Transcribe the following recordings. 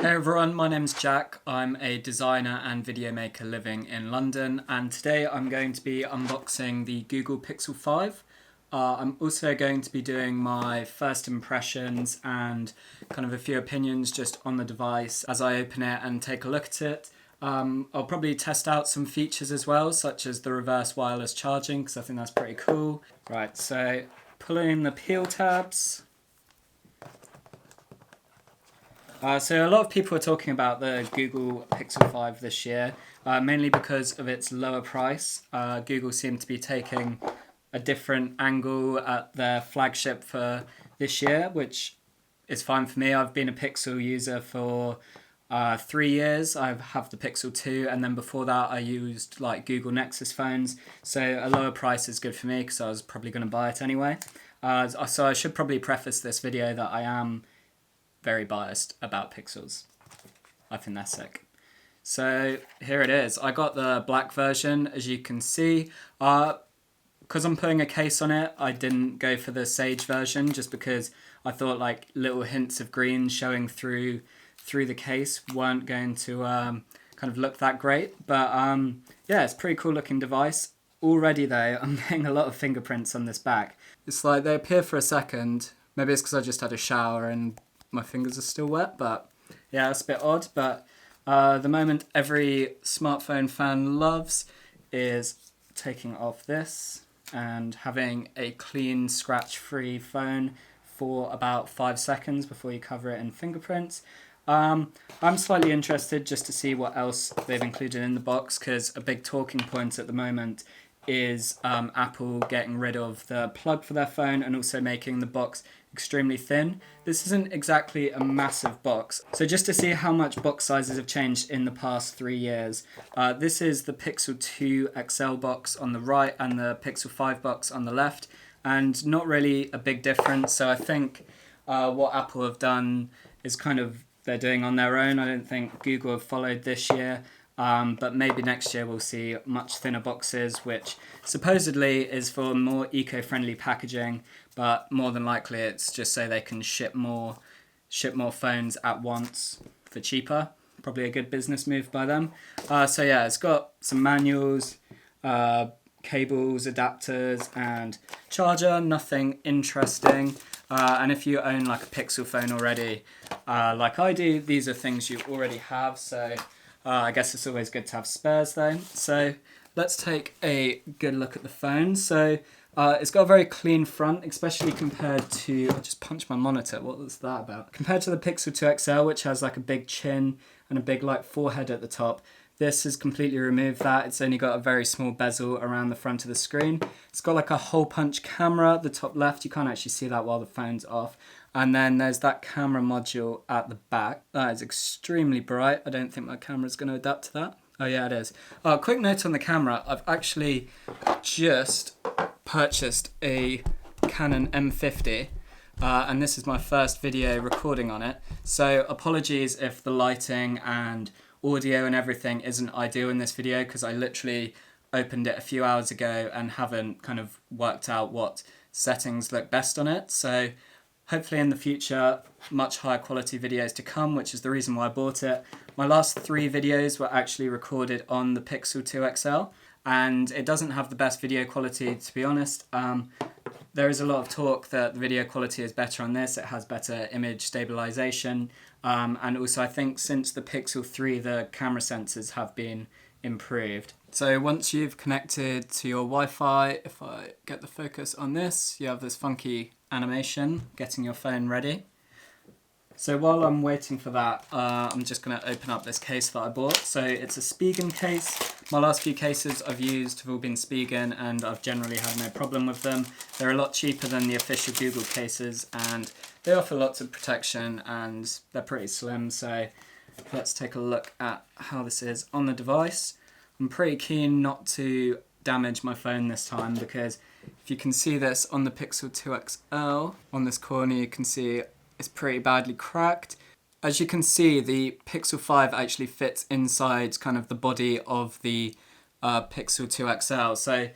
Hey everyone, my name's Jack. I'm a designer and video maker living in London, and today I'm going to be unboxing the Google Pixel 5. I'm also going to be doing my first impressions and kind of a few opinions just on the device as I open it and take a look at it. I'll probably test out some features as well, such as the reverse wireless charging, because I think that's pretty cool. Right, so pulling the peel tabs. So a lot of people are talking about the Google Pixel 5 this year, mainly because of its lower price. Google seemed to be taking a different angle at their flagship for this year, which is fine for me. I've been a Pixel user for 3 years. I have the Pixel 2, and then before that I used like Google Nexus phones. So a lower price is good for me because I was probably going to buy it anyway. So I should probably preface this video that I am very biased about Pixels. I think they're sick. So here it is. I got the black version, as you can see. Because I'm putting a case on it, I didn't go for the sage version just because I thought like little hints of green showing through the case weren't going to kind of look that great. But yeah, it's a pretty cool looking device. Already though, I'm getting a lot of fingerprints on this back. It's like they appear for a second. Maybe it's because I just had a shower and my fingers are still wet, but yeah, it's a bit odd. But the moment every smartphone fan loves is taking off this and having a clean, scratch-free phone for about 5 seconds before you cover it in fingerprints. I'm slightly interested just to see what else they've included in the box, because a big talking point at the moment is Apple getting rid of the plug for their phone and also making the box extremely thin. This isn't exactly a massive box. So just to see how much box sizes have changed in the past 3 years, this is the Pixel 2 XL box on the right and the Pixel 5 box on the left, and not really a big difference. So I think what Apple have done is kind of they're doing on their own. I don't think Google have followed this year. But maybe next year we'll see much thinner boxes, which supposedly is for more eco-friendly packaging, but more than likely it's just so they can ship more phones at once for cheaper. Probably a good business move by them. So yeah, it's got some manuals, cables, adapters, and charger. Nothing interesting. And if you own like a Pixel phone already, like I do, these are things you already have. So I guess it's always good to have spares though. So let's take a good look at the phone. So it's got a very clean front, especially compared to, I just punched my monitor, what was that about? Compared to the Pixel 2 XL, which has like a big chin and a big like forehead at the top. This has completely removed that. It's only got a very small bezel around the front of the screen. It's got like a hole punch camera at the top left. You can't actually see that while the phone's off. And then there's that camera module at the back. That is extremely bright. I don't think my camera's going to adapt to that. Oh yeah, it is. Quick note on the camera. I've actually just purchased a Canon M50. And this is my first video recording on it. So apologies if the lighting and audio and everything isn't ideal in this video, because I literally opened it a few hours ago and haven't kind of worked out what settings look best on it. So hopefully in the future, much higher quality videos to come, which is the reason why I bought it. My last 3 videos were actually recorded on the Pixel 2 XL, and it doesn't have the best video quality, to be honest. There is a lot of talk that the video quality is better on this. It has better image stabilization. And also I think since the Pixel 3, the camera sensors have been improved. So once you've connected to your Wi-Fi, if I get the focus on this, you have this funky animation getting your phone ready. So while I'm waiting for that, I'm just going to open up this case that I bought. So it's a Spigen case. My last few cases I've used have all been Spigen, and I've generally had no problem with them. They're a lot cheaper than the official Google cases, and they offer lots of protection, and they're pretty slim. So let's take a look at how this is on the device. I'm pretty keen not to damage my phone this time, because if you can see this on the Pixel 2 XL, on this corner you can see it's pretty badly cracked. As you can see, the Pixel 5 actually fits inside kind of the body of the Pixel 2 XL. So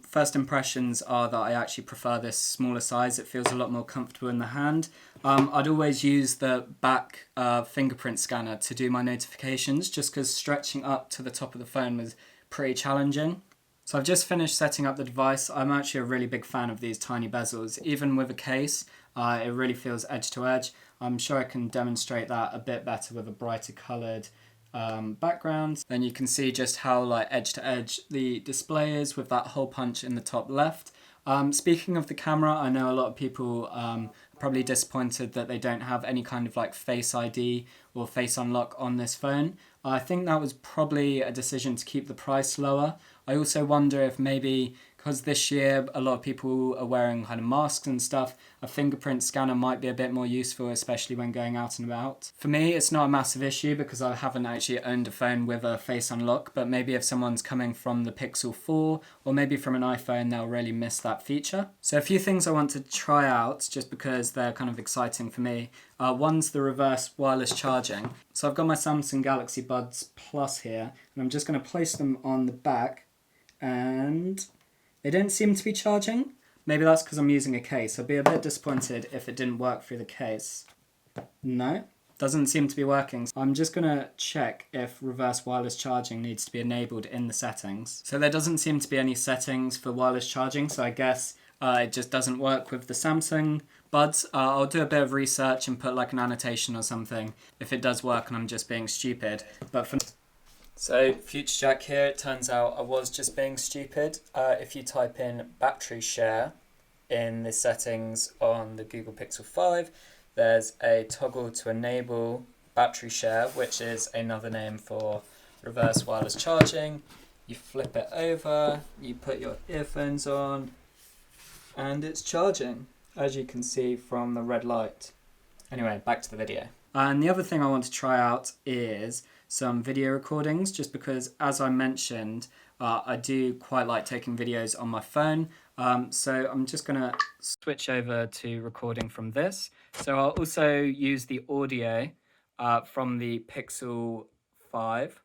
first impressions are that I actually prefer this smaller size. It feels a lot more comfortable in the hand. I'd always use the back fingerprint scanner to do my notifications, just because stretching up to the top of the phone was pretty challenging. So I've just finished setting up the device. I'm actually a really big fan of these tiny bezels. Even with a case, it really feels edge to edge. I'm sure I can demonstrate that a bit better with a brighter coloured background. Then you can see just how like edge to edge the display is with that hole punch in the top left. Speaking of the camera, I know a lot of people are probably disappointed that they don't have any kind of like Face ID or Face Unlock on this phone. I think that was probably a decision to keep the price lower. I also wonder if maybe, because this year a lot of people are wearing kind of masks and stuff, a fingerprint scanner might be a bit more useful, especially when going out and about. For me, it's not a massive issue because I haven't actually owned a phone with a Face Unlock, but maybe if someone's coming from the Pixel 4 or maybe from an iPhone, they'll really miss that feature. So a few things I want to try out just because they're kind of exciting for me. One's the reverse wireless charging. So I've got my Samsung Galaxy Buds Plus here, and I'm just going to place them on the back, and they don't seem to be charging. Maybe that's because I'm using a case. I'd be a bit disappointed if it didn't work through the case. No, doesn't seem to be working. So I'm just going to check if reverse wireless charging needs to be enabled in the settings. So there doesn't seem to be any settings for wireless charging, so I guess it just doesn't work with the Samsung Buds. I'll do a bit of research and put like an annotation or something if it does work and I'm just being stupid. But for so, Future Jack here, it turns out I was just being stupid. If you type in battery share in the settings on the Google Pixel 5, there's a toggle to enable battery share, which is another name for reverse wireless charging. You flip it over, you put your earphones on, and it's charging, as you can see from the red light. Anyway, back to the video. And the other thing I want to try out is some video recordings, just because, as I mentioned, I do quite like taking videos on my phone. So I'm just going to switch over to recording from this. So I'll also use the audio from the Pixel 5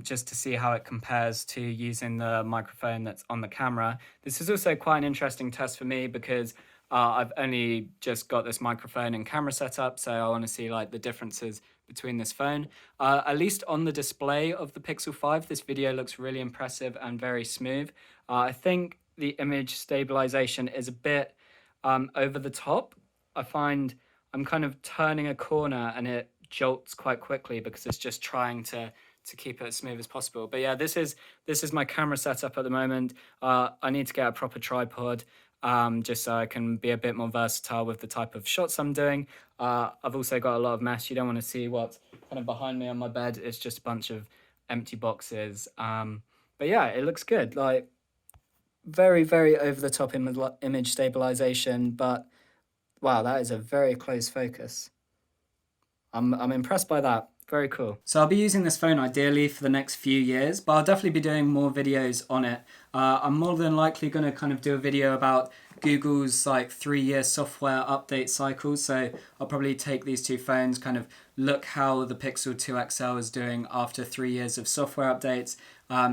just to see how it compares to using the microphone that's on the camera. This is also quite an interesting test for me because I've only just got this microphone and camera set up, so I want to see like the differences between this phone. At least on the display of the Pixel 5, this video looks really impressive and very smooth. I think the image stabilization is a bit over the top. I find I'm kind of turning a corner and it jolts quite quickly because it's just trying to keep it as smooth as possible. But yeah, this is my camera setup at the moment. I need to get a proper tripod just so I can be a bit more versatile with the type of shots I'm doing. I've also got a lot of mess. You don't want to see what's kind of behind me on my bed. It's just a bunch of empty boxes. But yeah, it looks good. Like very, very over the top image stabilization, but wow, that is a very close focus. I'm impressed by that. Very cool. So I'll be using this phone ideally for the next few years, but I'll definitely be doing more videos on it. I'm more than likely going to kind of do a video about Google's like 3-year software update cycle. So I'll probably take these two phones, kind of look how the Pixel 2 XL is doing after 3 years of software updates,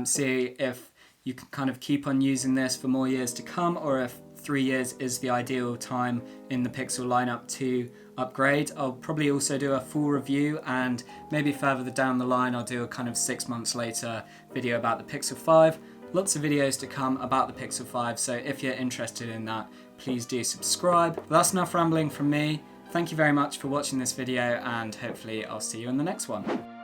see if you can kind of keep on using this for more years to come, or if 3 years is the ideal time in the Pixel lineup to upgrade. I'll probably also do a full review, and maybe further down the line I'll do a kind of 6 months later video about the Pixel 5. Lots of videos to come about the Pixel 5, so if you're interested in that, please do subscribe. But that's enough rambling from me. Thank you very much for watching this video, and hopefully I'll see you in the next one.